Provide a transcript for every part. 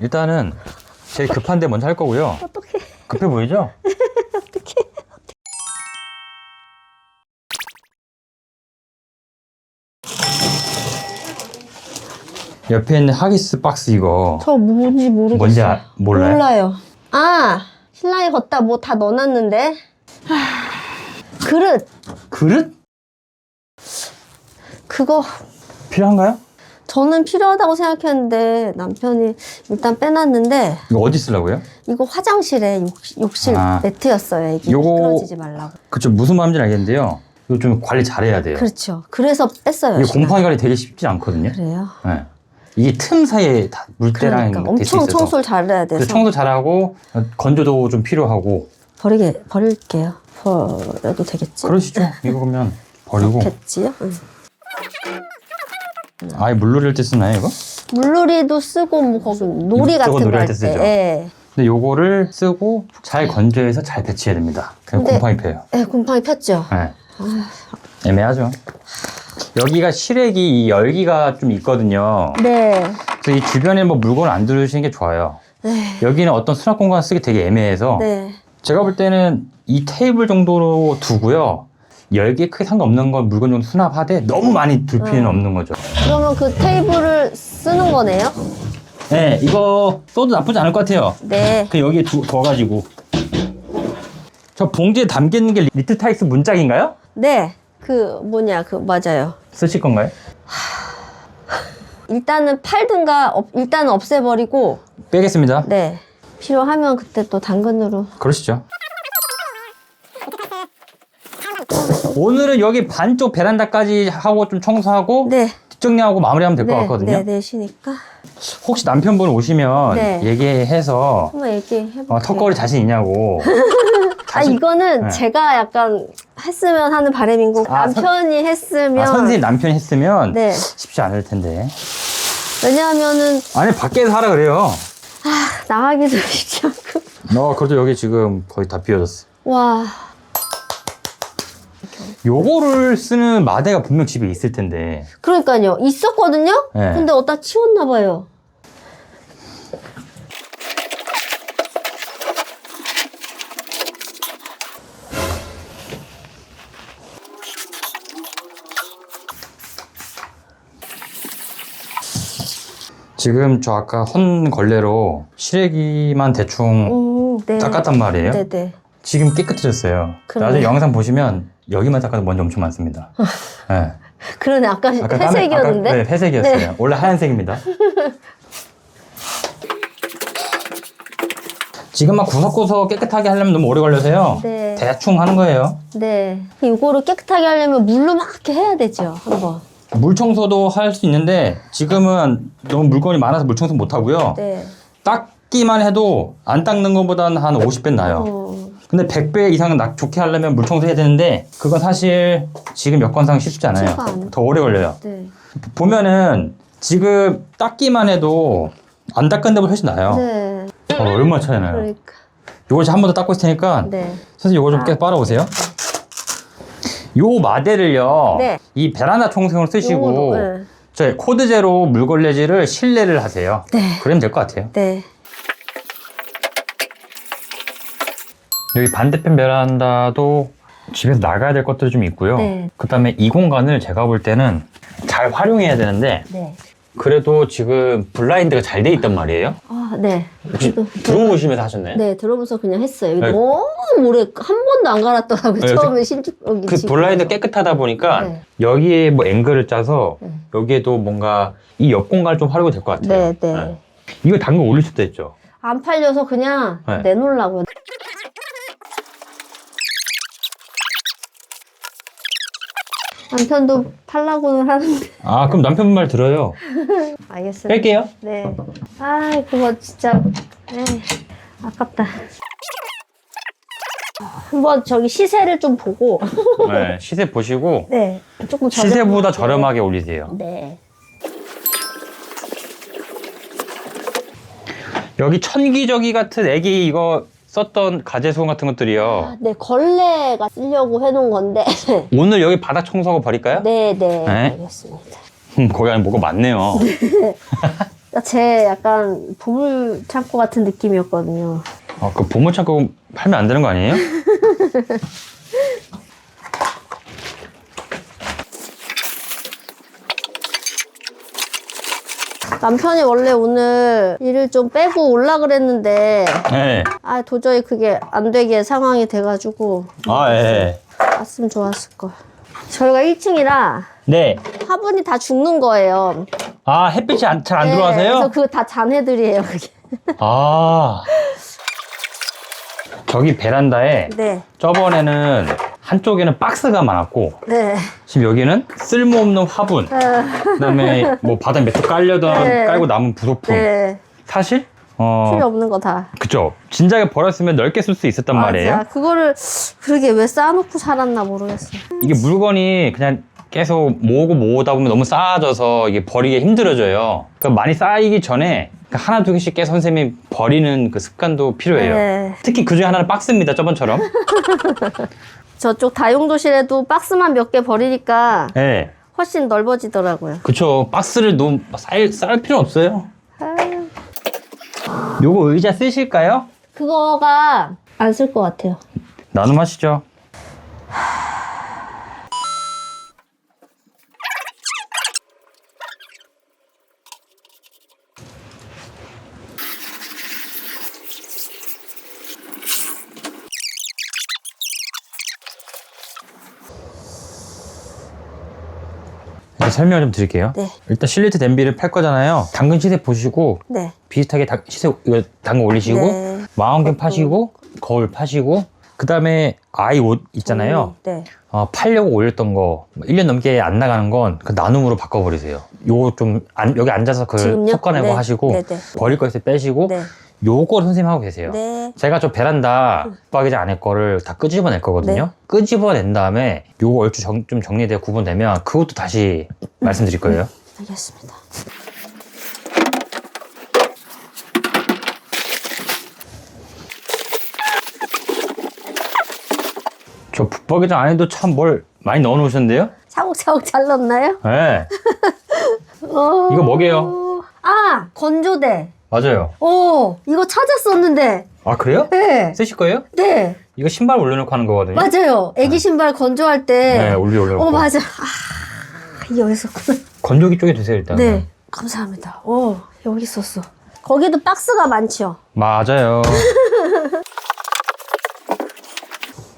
일단은 제일 급한데 먼저 할 거고요. 어떡해. 급해 보이죠? 어떡해. 옆에 있는 하기스 박스 이거 저 뭔지 모르겠어요. 뭔지 몰라요? 몰라요. 아, 신랑이 걷다 뭐 다 넣어놨는데. 그릇. 그릇? 그거 필요한가요? 저는 필요하다고 생각했는데 남편이 일단 빼놨는데 이거 어디 쓰려고요? 이거 화장실에 욕실 매트였어요. 이게 요거- 미끄러지지 말라고. 그쵸, 무슨 마음인지 알겠는데요. 이거 좀 관리 잘해야 돼요. 그렇죠. 그래서 뺐어요. 이게 신랑이. 곰팡이 관리 되게 쉽지 않거든요. 그래요? 네. 이게 틈 사이에 다 물때랑 그러니까 될수 엄청 있어서. 청소를 잘해야 돼서 그래서 청소 잘하고 건조도 좀 필요하고. 버릴게요. 버려도 되겠지? 그러시죠. 이거 그러면 버리고. 좋겠지요? 응. 아예 물놀이할 때 쓰나요 이거? 물놀이도 쓰고 뭐 거기 놀이 저거 같은 거 놀이할 할 때 때. 쓰죠. 예. 근데 요거를 쓰고 잘 건조해서 잘 배치해야 됩니다. 그냥 근데- 곰팡이 펴요. 예, 곰팡이 폈죠. 네. 애매하죠. 여기가 실외기 이 열기가 좀 있거든요. 네. 그래서 이 주변에 뭐 물건을 안 두시는 게 좋아요. 네. 여기는 어떤 수납 공간 쓰기 되게 애매해서 네. 제가 볼 때는 이 테이블 정도로 두고요. 열기에 크게 상관없는 건 물건 정도 수납하되 너무 많이 둘 필요는 없는 거죠. 그러면 그 테이블을 쓰는 거네요? 네, 이거 써도 나쁘지 않을 것 같아요. 네. 그 여기에 둬가지고. 저 봉지에 담겨있는 게 리틀 타이스 문짝인가요? 네. 맞아요. 쓰실 건가요? 일단은 팔든가, 일단은 없애버리고, 빼겠습니다. 네. 필요하면 그때 또 당근으로. 그러시죠. 오늘은 여기 반쪽 베란다까지 하고 좀 청소하고 네. 뒷정리하고 마무리하면 될 것 네. 같거든요. 네, 내시니까. 혹시 남편분 오시면 네. 얘기해서 한번 얘기해볼게요. 턱걸이 자신 있냐고. 이거는 네. 제가 약간 했으면 하는 바람인 거고, 남편이 했으면. 선생님 남편이 했으면 네. 쉽지 않을 텐데. 왜냐하면은, 아니 밖에서 하라 그래요. 나가기도 쉽지 않고. 그래도 여기 지금 거의 다 비워졌어. 와. 요거를 쓰는 마대가 분명 집에 있을 텐데. 그러니까요. 있었거든요? 네. 근데 어디다 치웠나봐요. 지금 저 아까 헌 걸레로 실외기만 대충 네. 닦았단 말이에요. 네네. 지금 깨끗해졌어요. 그러네요. 나중에 영상 보시면 여기만 닦아도 먼지 엄청 많습니다. 네. 그러네. 아까 회색이었는데? 네, 회색이었어요. 네. 원래 하얀색입니다. 지금 막 구석구석 깨끗하게 하려면 너무 오래 걸려서요. 네. 대충 하는 거예요. 네. 이거를 깨끗하게 하려면 물로 막 이렇게 해야 되죠. 한번. 물 청소도 할 수 있는데 지금은 너무 물건이 많아서 물 청소 못 하고요. 네. 닦기만 해도 안 닦는 것보다는 한 50배 나요. 근데 100배 이상 좋게 하려면 물 청소해야 되는데 그건 사실 지금 여건상 쉽지 않아요. 쉽지가 않아요. 더 오래 걸려요. 네. 보면은 지금 닦기만 해도 안 닦은 데보다 훨씬 나아요. 네. 얼마나 차이 나요. 그러니까. 요거 이제 한 번 더 닦고 있을 테니까 네. 선생님 요거 좀 계속 빨아보세요. 요 마대를요. 네. 이 베란다 청소용으로 쓰시고 요거도, 네. 저 코드제로 물걸레질을 실내를 하세요. 네. 그러면 될 것 같아요. 네. 여기 반대편 베란다도 집에서 나가야 될 것들이 좀 있고요. 네. 그 다음에 이 공간을 제가 볼 때는 잘 활용해야 되는데 네. 그래도 지금 블라인드가 잘 돼 있단 말이에요. 아, 네. 혹시 그래도- 들어오시면서 하셨나요? 네, 들어보면서 그냥 했어요. 여기 네. 너무 오래, 한 번도 안 갈았더라고요. 네, 처음에 여기 그 지금. 블라인드 깨끗하다 보니까 네. 여기에 뭐 앵글을 짜서 네. 여기에도 뭔가 이 옆 공간을 좀 활용이 될 것 같아요. 네, 네. 이거 당근 올릴 수도 있죠. 안 팔려서 그냥 네. 내놓으려고요. 남편도 팔라고는 하는데. 아 그럼 남편분 말 들어요. 알겠어요. 뺄게요. 네. 아, 그거 진짜. 에이, 아깝다. 한번 저기 시세를 좀 보고. 네, 시세 보시고 네. 조금 시세보다 저렴하게. 저렴하게 올리세요. 네. 여기 천기저귀 같은 애기 이거 썼던 가제수건 같은 것들이요. 네, 걸레가 쓰려고 해놓은 건데. 오늘 여기 바닥 청소하고 버릴까요? 네, 네. 네. 알겠습니다. 거기 안에 뭐가 많네요. 제 약간 보물 창고 같은 느낌이었거든요. 그 보물창고 팔면 안 되는 거 아니에요? 남편이 원래 오늘 일을 좀 빼고 올라 그랬는데 네. 도저히 그게 안 되게 상황이 돼가지고 예. 왔으면 좋았을 걸. 저희가 1층이라 네. 화분이 다 죽는 거예요. 햇빛이 잘 안 네, 들어와서요? 그래서 그거 다 잔해들이에요, 그게. 저기 베란다에 네. 저번에는 한쪽에는 박스가 많았고 네. 지금 여기는 쓸모없는 화분, 그다음에 뭐 바닥 매트 네. 깔고 남은 부속품. 네. 사실 필요 없는 거 다. 그쵸. 진작에 버렸으면 넓게 쓸 수 있었단 말이에요. 맞아. 그거를 그러게 왜 쌓아놓고 살았나 모르겠어. 이게 물건이 그냥 계속 모으다 보면 너무 쌓아져서 이게 버리기 힘들어져요. 그러니까 많이 쌓이기 전에 하나 두 개씩 깨서 선생님이 버리는 그 습관도 필요해요. 네. 특히 그 중에 하나는 박스입니다. 저번처럼. 저쪽 다용도실에도 박스만 몇 개 버리니까 네. 훨씬 넓어지더라고요. 그쵸. 박스를 너무 쌓을 필요 없어요. 아유, 요거 의자 쓰실까요? 그거가 안 쓸 것 같아요. 나눔하시죠. 설명 좀 드릴게요. 네. 일단 실리트 냄비를 팔 거잖아요. 당근 시세 보시고 네. 비슷하게 시세 이거 당근 올리시고 네. 망원경 파시고 거울 파시고 그 다음에 아이 옷 있잖아요. 네. 팔려고 올렸던 거 1년 넘게 안 나가는 건 그 나눔으로 바꿔버리세요. 요거 좀 여기 앉아서 그걸 지금요? 섞어내고 네. 하시고 네, 네. 버릴 거 있을 때 빼시고 네. 요거를 선생님 하고 계세요. 네. 제가 저 베란다 붙박이장 안에 거를 다 끄집어낼 거거든요. 네. 끄집어낸 다음에 요거 얼추 좀 정리되어 구분되면 그것도 다시 말씀드릴 거예요. 알겠습니다. 저 붙박이장 안에도 참 뭘 많이 넣어 놓으셨는데요? 차곡차곡 잘 넣었나요? 네. 이거 뭐게요? 건조대. 맞아요. 이거 찾았었는데. 아, 그래요? 네. 쓰실 거예요? 네. 이거 신발 올려놓고 하는 거거든요. 맞아요. 애기 신발 건조할 때. 네, 올려놓고. 맞아. 여기 있었구나. 건조기 쪽에 두세요, 일단. 네. 감사합니다. 여기 있었어. 거기도 박스가 많죠? 맞아요.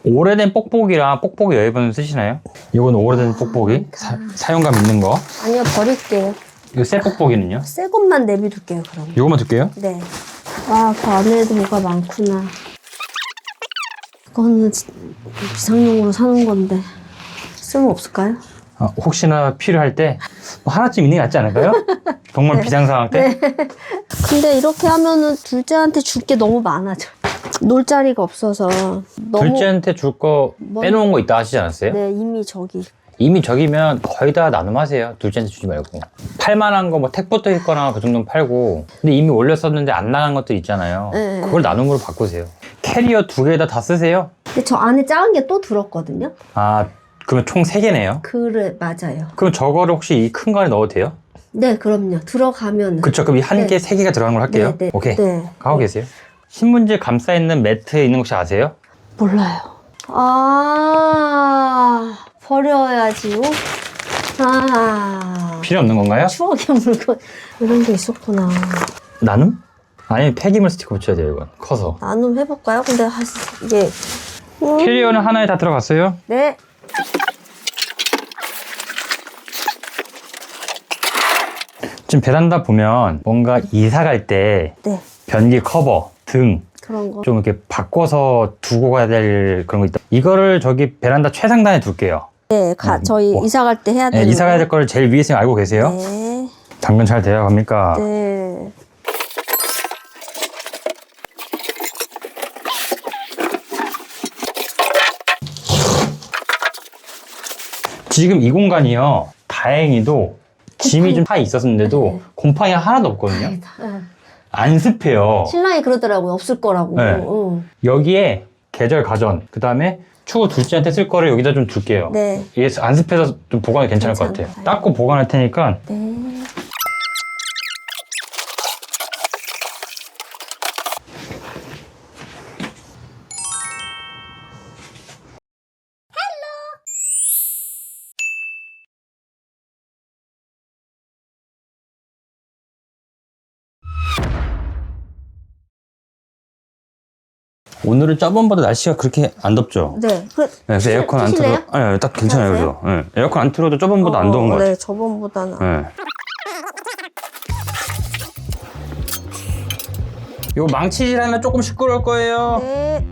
오래된 뽁뽁이랑 뽁뽁이 여러분 쓰시나요? 이건 오래된 뽁뽁이. 사용감 있는 거. 아니요, 버릴게요. 이거 새 뽁뽁이는요? 새 것만 내비둘게요, 그럼. 이거만 둘게요. 네. 그 안에도 뭐가 많구나. 그거는 비상용으로 사는 건데 쓸모 없을까요? 혹시나 필요할 때 뭐 하나쯤 있는 게 낫지 않을까요? 정말 네. 비상 상황 때. 네. 근데 이렇게 하면은 둘째한테 줄 게 너무 많아져. 놀 자리가 없어서 너무. 둘째한테 줄 거 빼놓은 거 있다 하시지 않았어요? 네, 이미 저기. 이미 저기면 거의 다 나눔하세요. 둘째한테 주지 말고. 팔만한 거 뭐 택 붙어 있거나 그 정도는 팔고. 근데 이미 올렸었는데 안 나간 것들 있잖아요. 네. 그걸 나눔으로 바꾸세요. 캐리어 2개 다 쓰세요? 근데 저 안에 작은 게 또 들었거든요. 그러면 총 3개네요. 그래, 맞아요. 그럼 저거를 혹시 이 큰 거 안에 넣어도 돼요? 네, 그럼요. 들어가면은. 그쵸. 그럼 이 한 개, 네. 3개가 들어가는 걸 할게요. 네, 네. 오케이. 네. 가고 계세요. 신문지에 감싸있는 매트에 있는 혹시 아세요? 몰라요. 버려야지요. 필요 없는 건가요? 추억의 물건. 이런 게 있었구나. 나눔? 아니, 폐기물 스티커 붙여야 돼요, 이건. 커서. 나눔 해볼까요? 근데 이게. 캐리어는 하나에 다 들어갔어요? 네. 지금 베란다 보면 뭔가 이사 갈 때 네. 변기 커버, 등, 그런 거. 좀 이렇게 바꿔서 두고 가야 될 그런 거 있다. 이거를 저기 베란다 최상단에 둘게요. 네, 저희 뭐. 이사 갈 때 해야 네, 되는 이사 가야 될 거를 제일 위에 있으면 알고 계세요? 네. 당근 잘 돼요, 갑니까? 네. 지금 이 공간이요. 다행히도 짐이 좀 차 있었는데도 네. 곰팡이 하나도 없거든요. 네. 안 습해요. 신랑이 그러더라고요. 없을 거라고. 네. 여기에 계절 가전, 그 다음에 추후 둘째한테 쓸 거를 여기다 좀 둘게요. 네. 이게 안 습해서 좀 보관이 괜찮을 것 같아요. 괜찮아요. 닦고 보관할 테니까. 네. 오늘은 저번보다 날씨가 그렇게 안 덥죠? 네. 그래서 에어컨 안 틀어도 아니, 딱 괜찮아요. 그래서 에어컨 안 틀어도 저번보다 안 더운 것 같아요. 네, 저번보다는. 네. 요 망치질 하면 조금 시끄러울 거예요. 네.